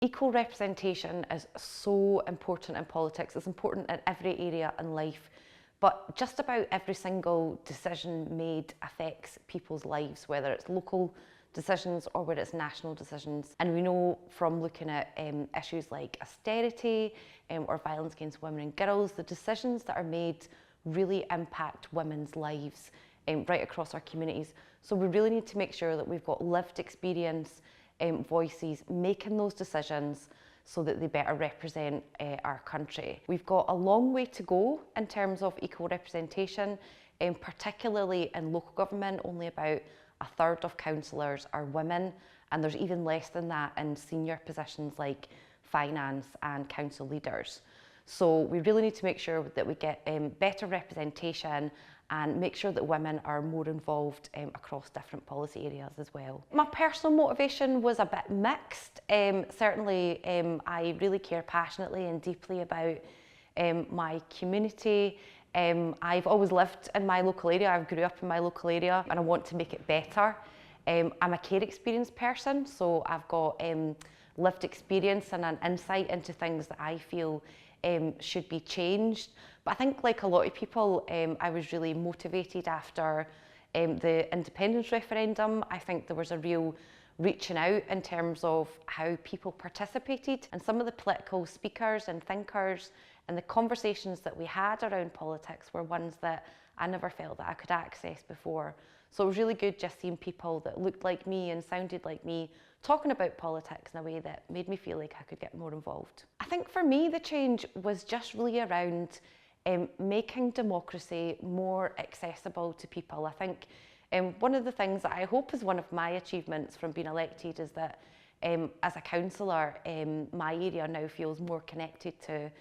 Equal representation is so important in politics. It's important in every area in life, but just about every single decision made affects people's lives, whether it's local decisions or whether it's national decisions. And we know from looking at issues like austerity or violence against women and girls, the decisions that are made really impact women's lives right across our communities. So we really need to make sure that we've got lived experience voices making those decisions so that they better represent our country. We've got a long way to go in terms of equal representation, particularly in local government. Only about a third of councillors are women, and there's even less than that in senior positions like finance and council leaders. So we really need to make sure that we get better representation and make sure that women are more involved across different policy areas as well. My personal motivation was a bit mixed. Certainly I really care passionately and deeply about my community. I've always lived in my local area, I grew up in my local area, and I want to make it better. I'm a care experience person, so I've got lived experience and an insight into things that I feel should be changed. But I think, like a lot of people, I was really motivated after the independence referendum. I think there was a real reaching out in terms of how people participated, and some of the political speakers and thinkers and the conversations that we had around politics were ones that I never felt that I could access before. So it was really good just seeing people that looked like me and sounded like me talking about politics in a way that made me feel like I could get more involved. I think for me the change was just really around making democracy more accessible to people. I think one of the things that I hope is one of my achievements from being elected is that as a councillor, my area now feels more connected to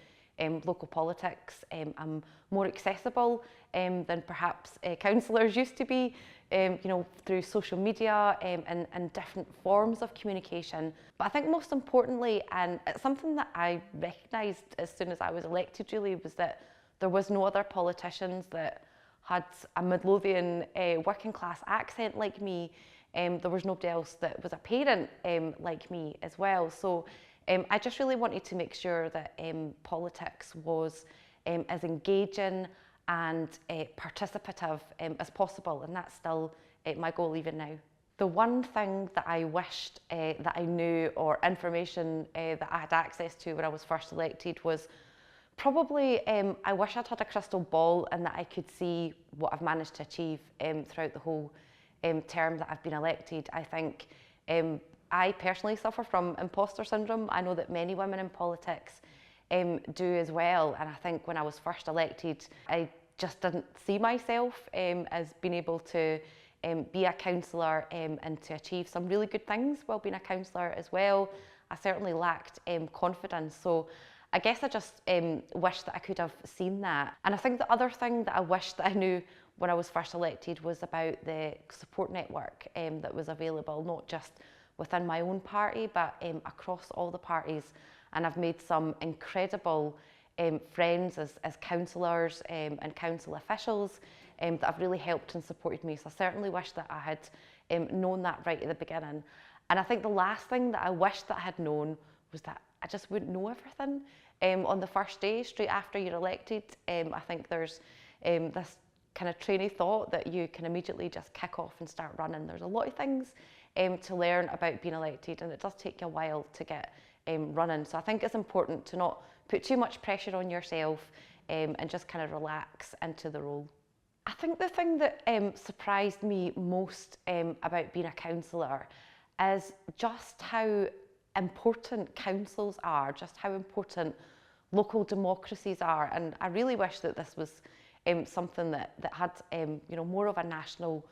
local politics. I'm more accessible than perhaps councillors used to be, you know, through social media and different forms of communication. But I think most importantly, and it's something that I recognised as soon as I was elected really, was that there was no other politicians that had a Midlothian working class accent like me. There was nobody else that was a parent like me as well. So I just really wanted to make sure that politics was as engaging and participative as possible, and that's still my goal even now. The one thing that I wished that I knew, or information that I had access to when I was first elected, was probably I wish I'd had a crystal ball and that I could see what I've managed to achieve throughout the whole term that I've been elected. I think I personally suffer from imposter syndrome. I know that many women in politics do as well, and I think when I was first elected I just didn't see myself as being able to be a councillor and to achieve some really good things while being a councillor as well. I certainly lacked confidence, so I guess I just wish that I could have seen that. And I think the other thing that I wish that I knew when I was first elected was about the support network that was available, not just within my own party, but across all the parties. And I've made some incredible friends as councillors and council officials that have really helped and supported me. So I certainly wish that I had known that right at the beginning. And I think the last thing that I wish that I had known was that I just wouldn't know everything on the first day, straight after you're elected. I think there's this kind of train of thought that you can immediately just kick off and start running. There's a lot of things to learn about being elected, and it does take you a while to get running. So I think it's important to not put too much pressure on yourself and just kind of relax into the role. I think the thing that surprised me most about being a councillor is just how important councils are, just how important local democracies are. And I really wish that this was something that had you know, more of a national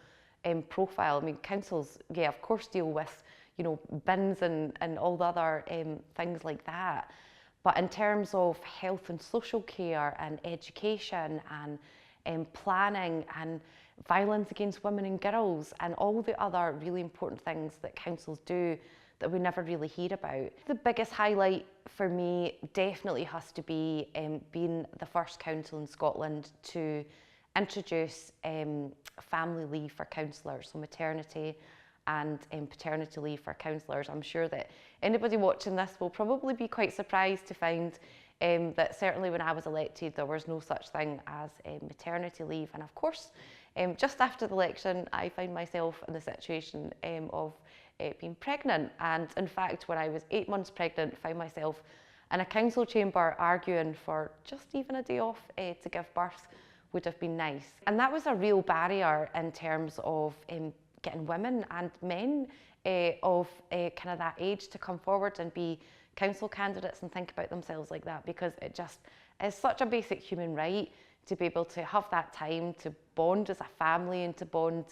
profile. I mean, councils, yeah, of course deal with, you know, bins and all the other things like that. But in terms of health and social care and education and planning and violence against women and girls and all the other really important things that councils do that we never really hear about. The biggest highlight for me definitely has to be being the first council in Scotland to introduce family leave for councillors, so maternity and paternity leave for councillors. I'm sure that anybody watching this will probably be quite surprised to find that certainly when I was elected there was no such thing as maternity leave. And of course, just after the election I found myself in the situation of being pregnant, and in fact when I was 8 months pregnant found myself in a council chamber arguing for just even a day off to give birth would have been nice. And that was a real barrier in terms of getting women and men of kind of that age to come forward and be council candidates and think about themselves like that, because it just is such a basic human right to be able to have that time to bond as a family and to bond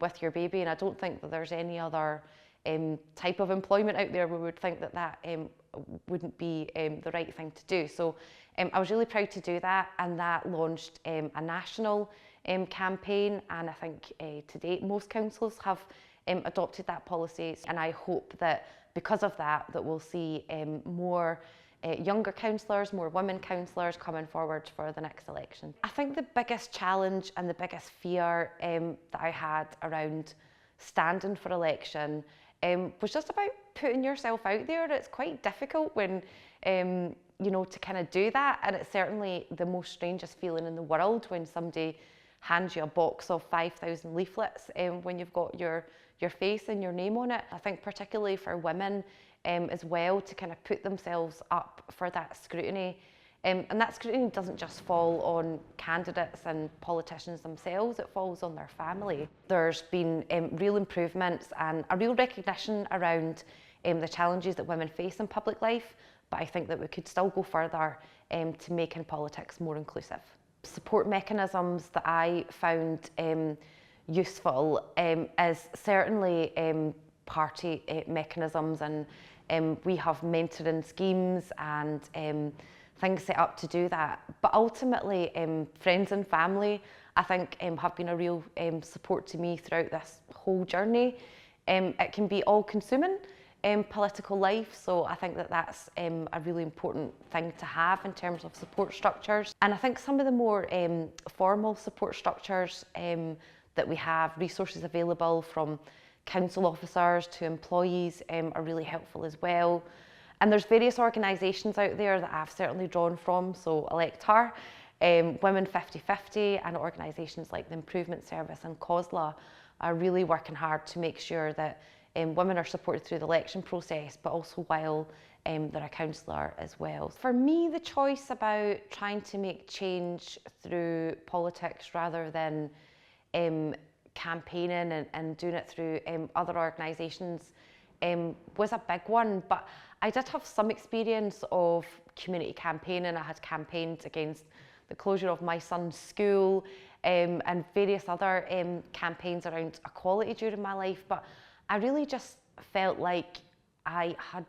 with your baby. And I don't think that there's any other type of employment out there where we would think that that wouldn't be the right thing to do. So I was really proud to do that, and that launched a national campaign, and I think to date most councils have adopted that policy, and I hope that because of that we'll see more younger councillors, more women councillors coming forward for the next election. I think the biggest challenge and the biggest fear that I had around standing for election was just about putting yourself out there. It's quite difficult when you know, to kind of do that, and it's certainly the most strangest feeling in the world when somebody hands you a box of 5,000 leaflets when you've got your face and your name on it. I think particularly for women as well, to kind of put themselves up for that scrutiny. And that scrutiny doesn't just fall on candidates and politicians themselves, it falls on their family. There's been real improvements and a real recognition around the challenges that women face in public life, but I think that we could still go further to making politics more inclusive. Support mechanisms that I found useful is certainly party mechanisms, and we have mentoring schemes and things set up to do that. But ultimately, friends and family, I think, have been a real support to me throughout this whole journey. It can be all-consuming, political life, so I think that that's a really important thing to have in terms of support structures. And I think some of the more formal support structures that we have, resources available from council officers to employees, are really helpful as well. And there's various organisations out there that I've certainly drawn from, so Cllr, Women 50/50, and organisations like the Improvement Service and Cllr are really working hard to make sure that women are supported through the election process, but also while they're a councillor as well. For me, the choice about trying to make change through politics rather than campaigning and doing it through other organisations was a big one, but I did have some experience of community campaigning. I had campaigned against the closure of my son's school and various other campaigns around equality during my life, but I really just felt like I had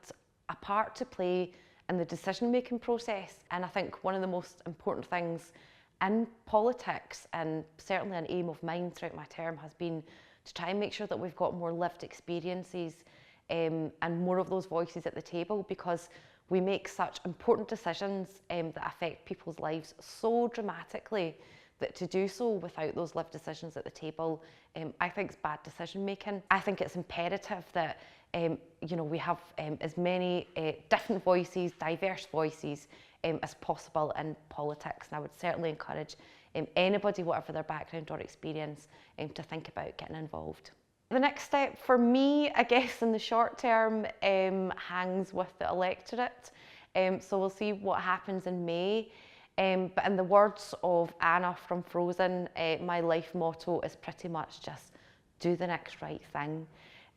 a part to play in the decision-making process. And I think one of the most important things in politics, and certainly an aim of mine throughout my term, has been to try and make sure that we've got more lived experiences and more of those voices at the table, because we make such important decisions that affect people's lives so dramatically that to do so without those lived decisions at the table, I think it's bad decision making. I think it's imperative that you know, we have as many different voices, diverse voices as possible in politics, and I would certainly encourage anybody, whatever their background or experience, to think about getting involved. The next step for me, I guess in the short term, hangs with the electorate. So we'll see what happens in May. But in the words of Anna from Frozen, my life motto is pretty much just do the next right thing.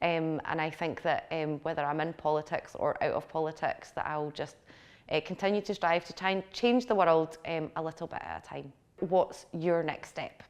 And I think that whether I'm in politics or out of politics, that I'll just continue to strive to try and change the world a little bit at a time. What's your next step?